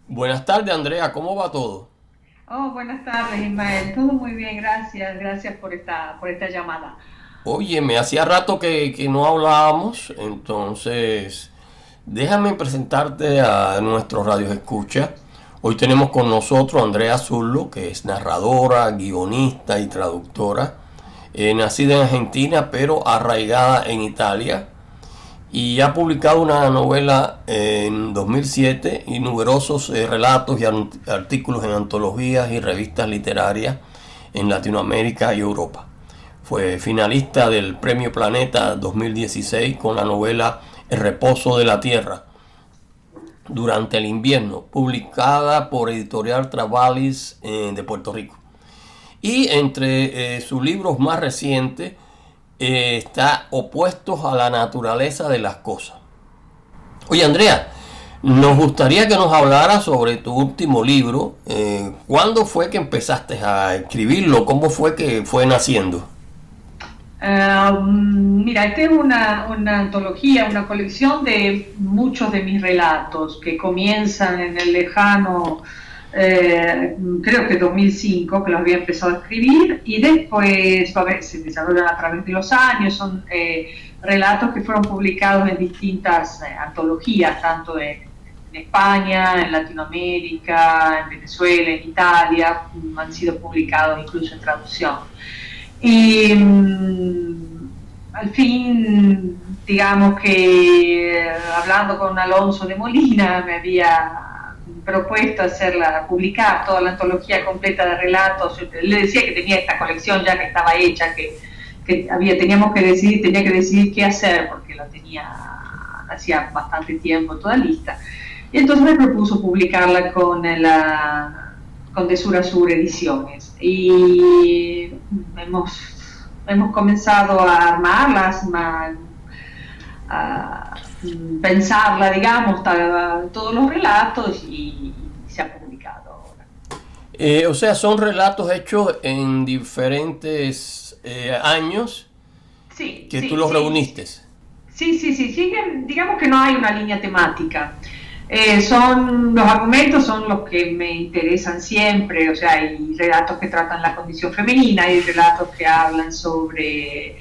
Buenas tardes, Andrea, ¿cómo va todo? Oh, buenas tardes, Ismael. Todo muy bien, gracias. Gracias por esta llamada. Oye, me hacía rato que no hablábamos, entonces déjame presentarte a nuestros radios escucha. Hoy tenemos con nosotros a Andrea Zullo, que es narradora, guionista y traductora, nacida en Argentina pero arraigada en Italia, y ha publicado una novela en 2007 y numerosos relatos y artículos en antologías y revistas literarias en Latinoamérica y Europa. Fue finalista del Premio Planeta 2016 con la novela El reposo de la tierra durante el invierno, publicada por Editorial Travalis de Puerto Rico. Y entre sus libros más recientes está Opuestos a la naturaleza de las cosas. Oye, Andrea, nos gustaría que nos hablara sobre tu último libro. ¿Cuándo fue que empezaste a escribirlo? ¿Cómo fue que fue naciendo? Mira, esta es una antología, una colección de muchos de mis relatos que comienzan en el lejano, creo que 2005, que los había empezado a escribir, y después a ver, se desarrollan a través de los años. Son relatos que fueron publicados en distintas antologías, tanto en España, en Latinoamérica, en Venezuela, en Italia. Han sido publicados incluso en traducción. Y al fin, digamos que hablando con Alonso de Molina, me había propuesto publicar toda la antología completa de relatos. Yo le decía que tenía esta colección ya que estaba hecha, tenía que decidir qué hacer, porque la tenía hacía bastante tiempo toda lista. Y entonces me propuso publicarla con De Sur a Sur Ediciones. Y hemos comenzado a armarlas, a pensarla, digamos, todos los relatos, y se ha publicado ahora. O sea, son relatos hechos en diferentes años Sí, que tú sí, los sí. reuniste. Sí, sí, sí, sí, digamos que no hay una línea temática. Los argumentos son los que me interesan siempre. O sea, hay relatos que tratan la condición femenina, hay relatos que hablan sobre,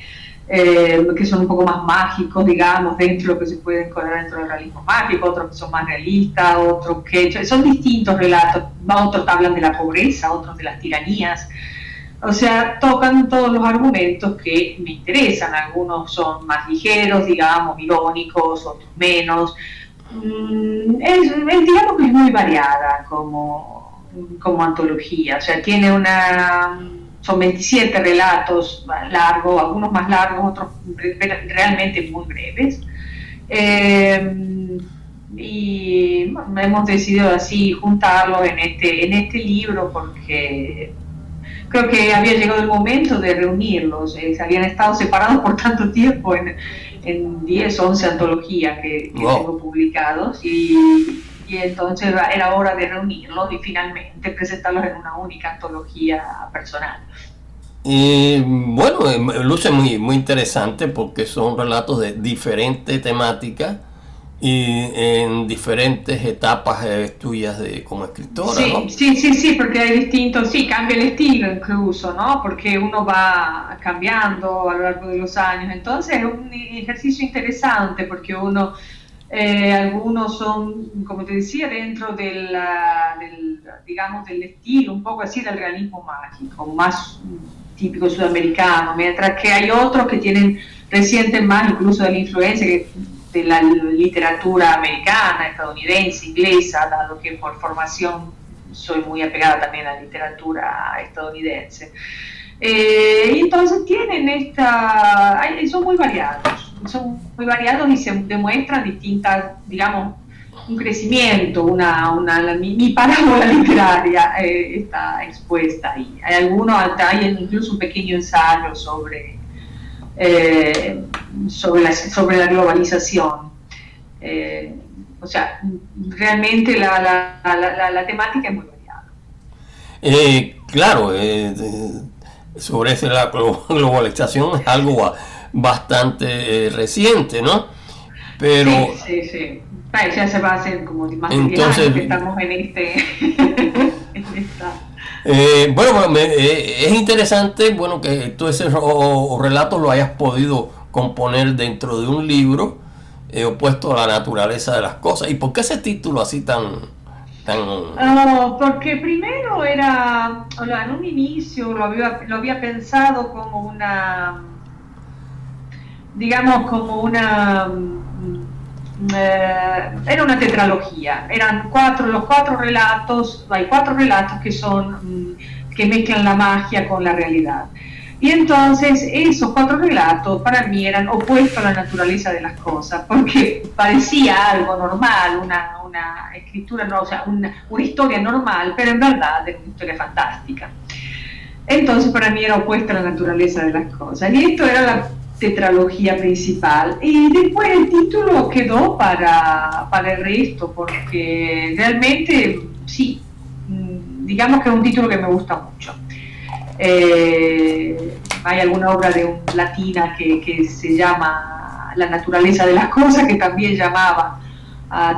que son un poco más mágicos, digamos, dentro de lo que se puede encontrar dentro del realismo mágico, otros que son más realistas, otros que son distintos relatos. Otros hablan de la pobreza, otros de las tiranías. O sea, tocan todos los argumentos que me interesan. Algunos son más ligeros, digamos, irónicos, otros menos. Digamos que es muy variada como antología. O sea, son 27 relatos largos, algunos más largos, otros realmente muy breves. Y bueno, hemos decidido así juntarlos en este libro, porque creo que había llegado el momento de reunirlos. Habían estado separados por tanto tiempo en 10 o 11 antologías que Wow. tengo publicados, y entonces era hora de reunirlos y finalmente presentarlos en una única antología personal. Y bueno, luce muy interesante porque son relatos de diferentes temáticas y en diferentes etapas tuyas como escritora, Sí, ¿no? sí, sí, sí, porque hay distintos, sí, cambia el estilo incluso, ¿no? Porque uno va cambiando a lo largo de los años. Entonces es un ejercicio interesante, porque algunos son, como te decía, dentro digamos, del estilo, un poco así del realismo mágico, más típico sudamericano, mientras que hay otros que resienten más incluso de la influencia de la literatura americana, estadounidense, inglesa, dado que por formación soy muy apegada también a la literatura estadounidense. Y entonces son muy variados y se demuestran distintas, digamos, un crecimiento, mi parábola literaria está expuesta ahí. Hay incluso un pequeño ensayo eh, sobre la globalización. Eh, o sea, realmente la temática es muy variada. Claro, sobre la globalización es algo bastante reciente, ¿no? Pero sí. Ya se va a hacer como más de 10 entonces, años que estamos en en esta. Es interesante, bueno, que tú ese relato lo hayas podido componer dentro de un libro opuesto a la naturaleza de las cosas. ¿Y por qué ese título así tan... Porque primero era, en un inicio lo había pensado como una, digamos, como una, era una tetralogía, eran los cuatro relatos, hay cuatro relatos que son, que mezclan la magia con la realidad. Y entonces esos cuatro relatos para mí eran opuestos a la naturaleza de las cosas, porque parecía algo normal, una escritura, no, o sea, una historia normal, pero en verdad es una historia fantástica. Entonces para mí era opuesta a la naturaleza de las cosas. Y esto era la tetralogía principal. Y después el título quedó para el resto, porque realmente sí, digamos que es un título que me gusta mucho. Hay alguna obra latina que se llama La naturaleza de las cosas, que también llamaba,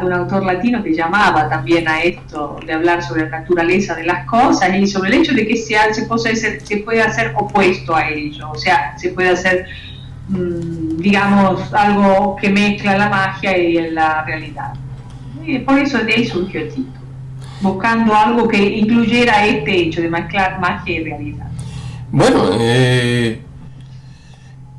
de un autor latino que llamaba también a esto de hablar sobre la naturaleza de las cosas y sobre el hecho de que se puede hacer opuesto a ello, o sea, se puede hacer, digamos, algo que mezcla la magia y la realidad. Y por eso de ahí surgió el título, buscando algo que incluyera este hecho de mezclar magia y realidad. Bueno,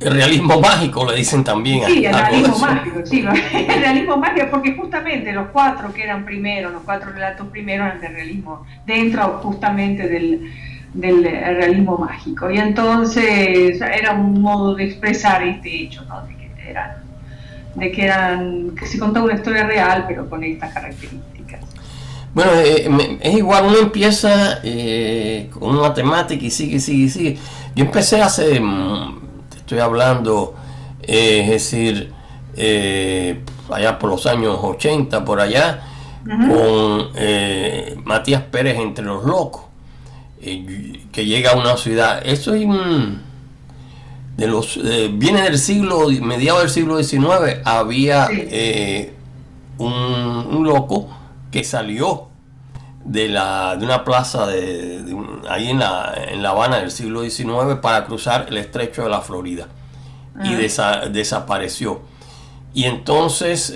el realismo mágico le dicen también. Sí, el realismo mágico, sí, el realismo mágico, porque justamente los cuatro que eran primero, los cuatro relatos primeros eran de realismo, dentro justamente del realismo mágico. Y entonces era un modo de expresar este hecho, ¿no? Que se contaba una historia real, pero con estas características. Bueno, es igual, uno empieza con una temática y sigue. Yo empecé hace, te estoy hablando, es decir, allá por los años 80, por allá, con Matías Pérez Entre los Locos, que llega a una ciudad. Eso es viene del mediados del siglo XIX, había un loco que salió de una plaza ahí en La Habana del siglo XIX para cruzar el estrecho de la Florida y desapareció. Y entonces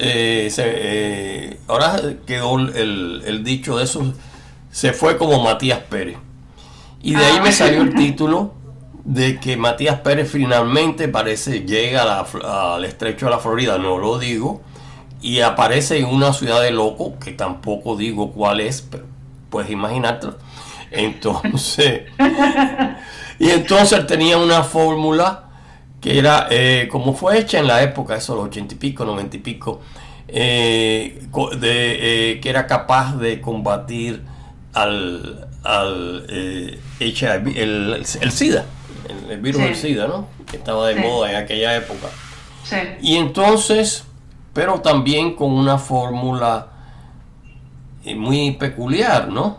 ahora quedó el dicho de eso, se fue como Matías Pérez, y de ahí me salió el título de que Matías Pérez finalmente llega al estrecho de la Florida, no lo digo, y aparece en una ciudad de loco, que tampoco digo cuál es, pero puedes imaginártelo. Entonces, él tenía una fórmula que era, como fue hecha en la época, eso los 80 y pico, 90 y pico, que era capaz de combatir al HIV, el SIDA, el virus del SIDA, ¿no? Que estaba de moda en aquella época. Sí. Y entonces, pero también con una fórmula muy peculiar, ¿no?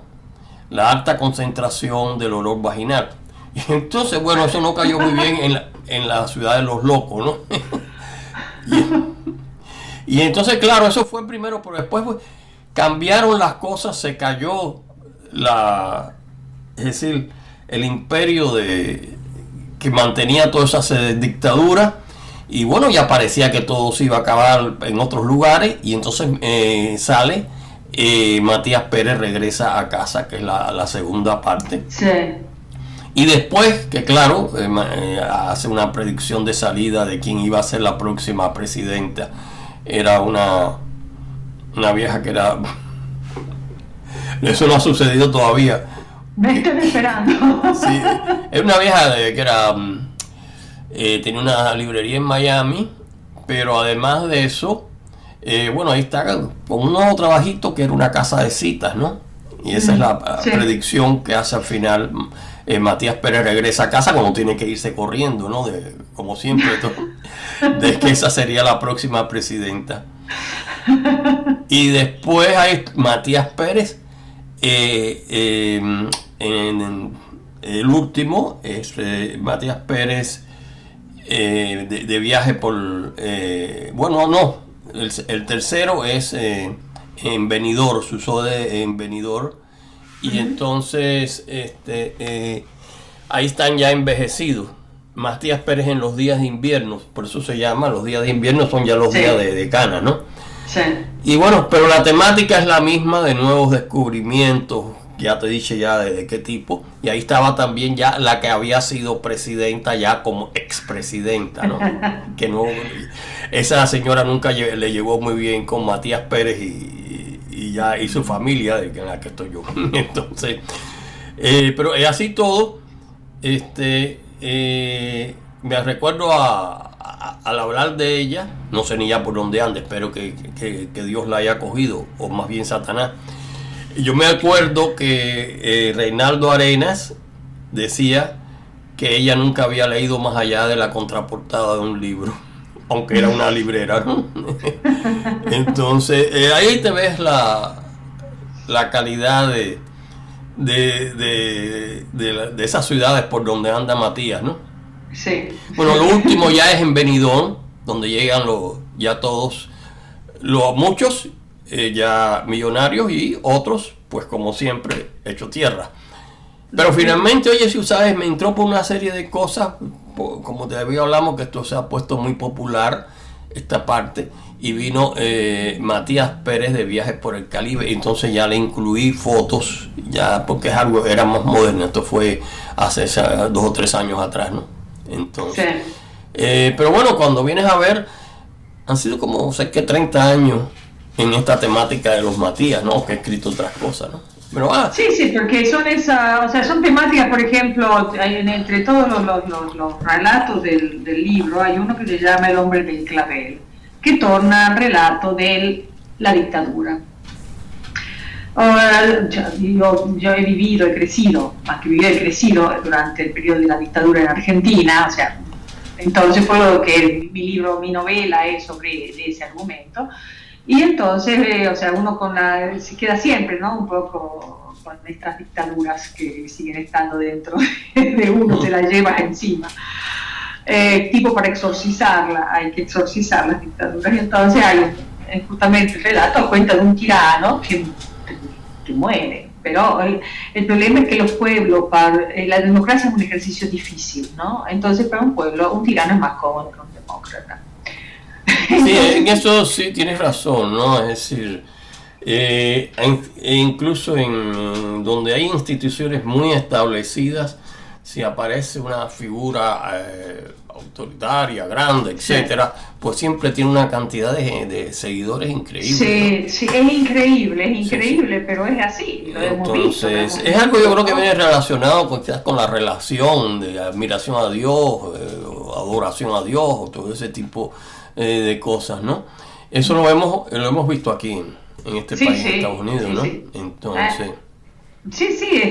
La alta concentración del olor vaginal. Y entonces, bueno, eso no cayó muy bien en la ciudad de los locos, ¿no? y entonces, claro, eso fue primero, pero después cambiaron las cosas, se cayó es decir, el imperio que mantenía toda esa dictadura. Y bueno, ya parecía que todo se iba a acabar en otros lugares, y entonces sale Matías Pérez regresa a casa, que es la segunda parte. Sí. Y después, que claro, hace una predicción de salida de quién iba a ser la próxima presidenta. Era una vieja que era... Eso no ha sucedido todavía. Me estoy esperando. Sí, es una vieja que era... tenía una librería en Miami, pero además de eso, bueno, ahí está con un nuevo trabajito que era una casa de citas, ¿no? Y esa es la predicción que hace al final. Matías Pérez regresa a casa cuando tiene que irse corriendo, ¿no? Como siempre, de que esa sería la próxima presidenta. Y después hay Matías Pérez, el último es Matías Pérez de viaje por... bueno, no, el tercero es en Benidorm, se usó en Benidorm. Y entonces ahí están ya envejecidos. Matías Pérez en los días de invierno, por eso se llama, los días de invierno son ya los días de Cana, ¿no? Sí. Y bueno, pero la temática es la misma, de nuevos descubrimientos, ya te dije ya de qué tipo. Y ahí estaba también ya la que había sido presidenta ya como expresidenta, ¿no? Que no, esa señora nunca le llevó muy bien con Matías Pérez y ya y su familia, de la que estoy yo. Entonces, pero es así todo. Me recuerdo al hablar de ella, no sé ni ya por dónde anda, espero que Dios la haya cogido, o más bien Satanás. Yo me acuerdo que Reinaldo Arenas decía que ella nunca había leído más allá de la contraportada de un libro, aunque era una librera, ¿no? Entonces, ahí te ves la calidad de esas ciudades por donde anda Matías, ¿no? Sí. Bueno, lo último ya es en Benidorm, donde llegan ya todos, muchos ya millonarios y otros, pues como siempre, hecho tierra. Pero finalmente, oye, si sabes, me entró por una serie de cosas, como te había hablado, que esto se ha puesto muy popular, esta parte, y vino Matías Pérez de Viajes por el Caribe, entonces ya le incluí fotos, ya porque es algo, era más moderno, esto fue hace 2 o 3 años atrás, ¿no? Entonces, sí. Pero bueno, cuando vienes a ver, han sido como, sé que 30 años en esta temática de los Matías, ¿no? Que he escrito otras cosas, ¿no? Pero, sí, porque son son temáticas, por ejemplo, entre todos los relatos del libro, hay uno que se llama El hombre del clavel, que torna al relato de la dictadura. Yo he vivido, he crecido, más que vivido, he crecido durante el periodo de la dictadura en Argentina, o sea, entonces fue lo que mi novela es sobre ese argumento. Y entonces, uno se queda siempre, ¿no? Un poco con estas dictaduras que siguen estando dentro de uno, se las lleva encima. Tipo para exorcizarla, hay que exorcizar las dictaduras. Y entonces hay justamente el relato cuenta de un tirano que muere. Pero el problema es que los pueblos, la democracia es un ejercicio difícil, ¿no? Entonces para un pueblo, un tirano es más cómodo que un demócrata. Sí, en eso sí tienes razón, ¿no? Es decir, incluso en donde hay instituciones muy establecidas, si aparece una figura autoritaria, grande, etcétera, sí, pues siempre tiene una cantidad de seguidores increíbles. Sí, ¿no? Sí, es increíble, sí. Pero es así. Entonces, es algo yo creo que viene relacionado con la relación de admiración a Dios, adoración a Dios, todo ese tipo de cosas, ¿no? Eso lo hemos visto aquí en este país, en Estados Unidos, ¿no? Sí. Entonces...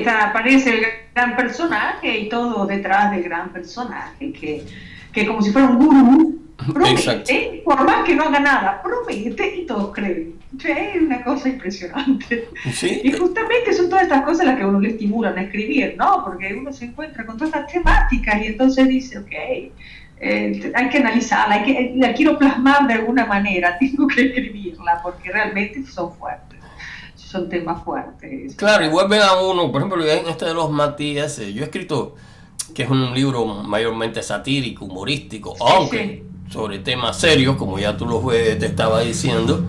aparece el gran personaje y todo detrás del gran personaje, que como si fuera un gurú, promete, por más que no haga nada, promete y todos creen. Es una cosa impresionante. ¿Sí? Y justamente son todas estas cosas las que a uno le estimulan a escribir, ¿no? Porque uno se encuentra con todas estas temáticas y entonces dice, hay que analizarla, la quiero plasmar de alguna manera, tengo que escribirla porque realmente son fuertes. Son temas fuertes. Claro, y vuelven a uno, por ejemplo, en este de los Matías, yo he escrito que es un libro mayormente satírico, humorístico, aunque sobre temas serios, como ya tú te estaba diciendo,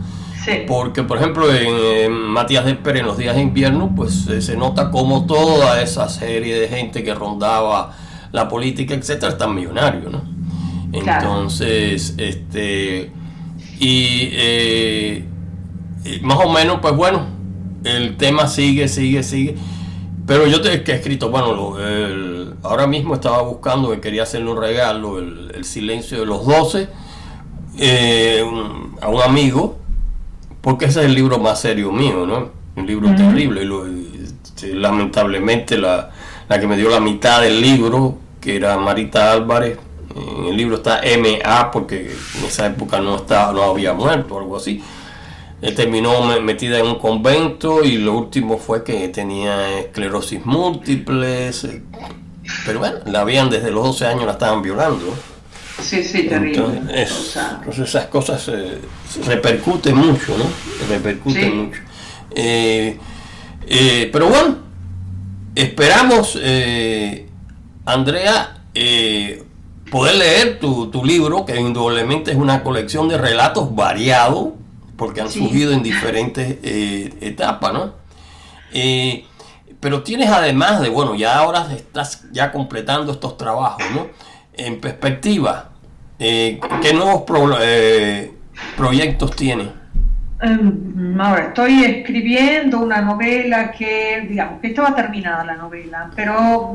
porque por ejemplo en Matías de Pérez en los días de invierno, pues se nota como toda esa serie de gente que rondaba la política, etcétera, están millonarios, ¿no? Entonces, más o menos, pues bueno, el tema sigue, pero yo que he escrito, bueno, ahora mismo estaba buscando, que quería hacerle un regalo, el silencio de los 12, a un amigo, porque ese es el libro más serio mío, ¿no? Un libro terrible, lamentablemente la que me dio la mitad del libro, que era Marita Álvarez, en el libro está M.A. porque en esa época no había muerto o algo así. Terminó metida en un convento y lo último fue que tenía esclerosis múltiple, pero bueno, la habían desde los 12 años, la estaban violando. Sí, sí, terrible. Entonces esas cosas repercuten mucho, ¿no? Repercuten Sí. mucho. Pero bueno, esperamos, Andrea, poder leer tu libro, que indudablemente es una colección de relatos variados, porque han Sí. surgido en diferentes etapas, ¿no? Pero tienes, además de, bueno, ya ahora estás ya completando estos trabajos, ¿no? En perspectiva, ¿qué nuevos proyectos tienes? Ahora estoy escribiendo una novela que, digamos, que estaba terminada la novela, pero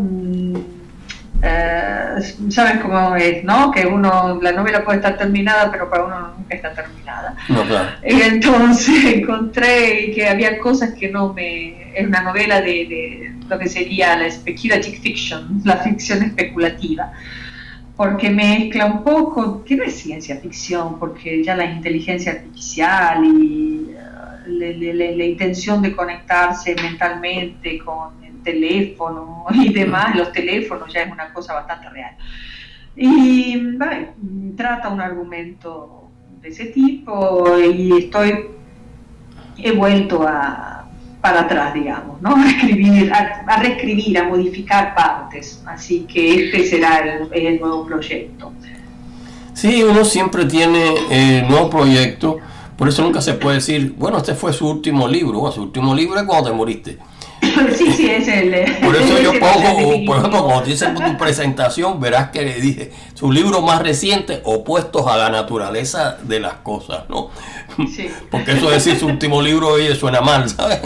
sabes cómo es, ¿no? Que la novela puede estar terminada, pero para uno nunca está terminada. No, claro. Entonces encontré que había cosas que no me... Es una novela de lo que sería la speculative fiction, la ficción especulativa, porque mezcla un poco, que no es ciencia ficción, porque ya la inteligencia artificial y la intención de conectarse mentalmente con el teléfono y demás, los teléfonos ya es una cosa bastante real. Y vale, trata un argumento de ese tipo y he vuelto para atrás, digamos, ¿no? A reescribir, a modificar partes. Así que este será el nuevo proyecto. Sí, uno siempre tiene nuevo proyecto, por eso nunca se puede decir, bueno, este fue su último libro. Bueno, su último libro es cuando te moriste. Sí, sí, es el... Por eso yo pongo, por ejemplo, definitivo. cuando te hice tu presentación, verás que le dije su libro más reciente, Opuestos a la naturaleza de las cosas, ¿no? Sí. Porque eso de decir su último libro, oye, suena mal, ¿sabes?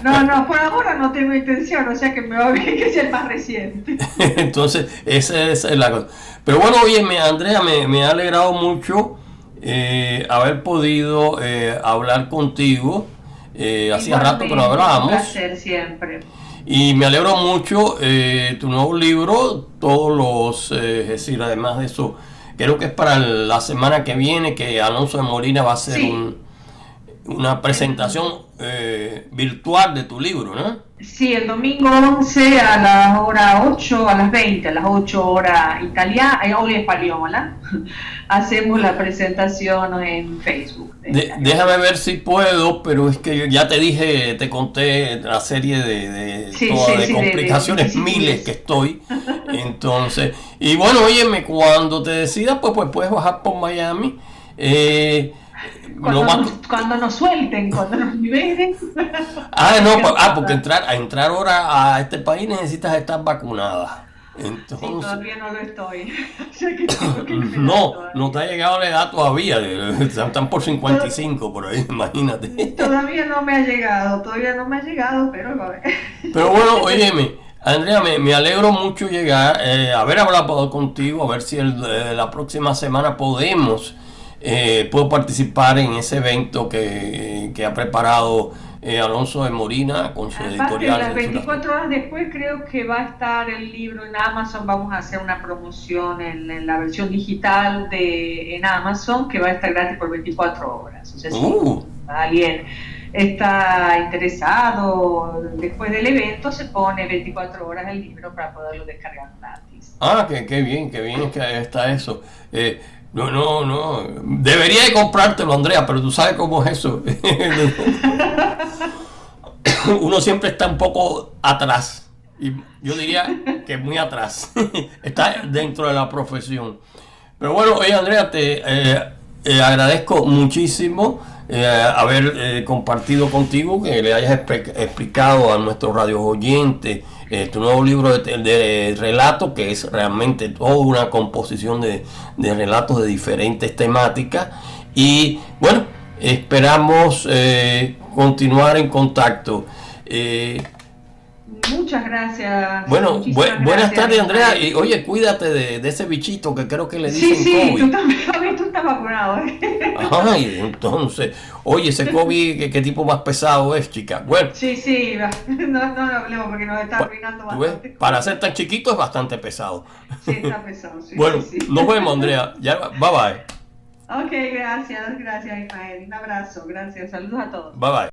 No, por ahora no tengo intención, o sea que me va bien que sea el más reciente. Entonces, esa es la cosa. Pero bueno, oye, Andrea, me ha alegrado mucho haber podido hablar contigo. Hacía rato que no hablábamos. Un placer siempre. Y me alegro mucho tu nuevo libro, todos los, es decir, además de eso, creo que es para la semana que viene que Alonso de Molina va a hacer Sí. una presentación virtual de tu libro, ¿no? Sí, el domingo 11 a las hora 8, a las 20, a las 8 horas italiana, hora española, hacemos la presentación en Facebook. Déjame ver si puedo, pero es que yo ya te dije, te conté la serie de complicaciones miles que estoy. Entonces, y bueno, óyeme, cuando te decidas, pues puedes bajar por Miami. Cuando nos suelten, cuando nos liberen. Porque entrar ahora a este país necesitas estar vacunada. Entonces, sí, todavía no lo estoy. No te ha llegado la edad todavía. Están por 55 por ahí, imagínate. Todavía no me ha llegado, pero va a ver. Pero bueno, óyeme, Andrea, me alegro mucho haber hablado contigo, a ver si la próxima semana puedo participar en ese evento que ha preparado Alonso de Molina con su editorial. Las 24 horas después creo que va a estar el libro en Amazon. Vamos a hacer una promoción en la versión digital en Amazon, que va a estar gratis por 24 horas. O sea, si alguien está interesado, después del evento se pone 24 horas el libro para poderlo descargar gratis. Qué bien que está eso. No. Debería de comprártelo, Andrea, pero tú sabes cómo es eso. Uno siempre está un poco atrás. Y yo diría que muy atrás. Está dentro de la profesión. Pero bueno, oye, Andrea, te agradezco muchísimo haber compartido contigo, que le hayas explicado a nuestros radios oyentes tu nuevo libro de relatos, que es realmente toda una composición de relatos de diferentes temáticas. Y bueno, esperamos continuar en contacto. Muchas gracias. Bueno, buenas tardes, Andrea. Y oye, cuídate de ese bichito que creo que le dicen COVID. Tú también tú estás vacunado. Ay, entonces, oye, ese COVID, ¿qué tipo más pesado es, chica? Bueno. Sí, no hablemos porque nos está arruinando bastante. Para ser tan chiquito es bastante pesado. Sí, está pesado, sí. Bueno, nos vemos, Andrea. Bye bye. Ok, gracias, Ismael. Un abrazo, gracias. Saludos a todos. Bye bye.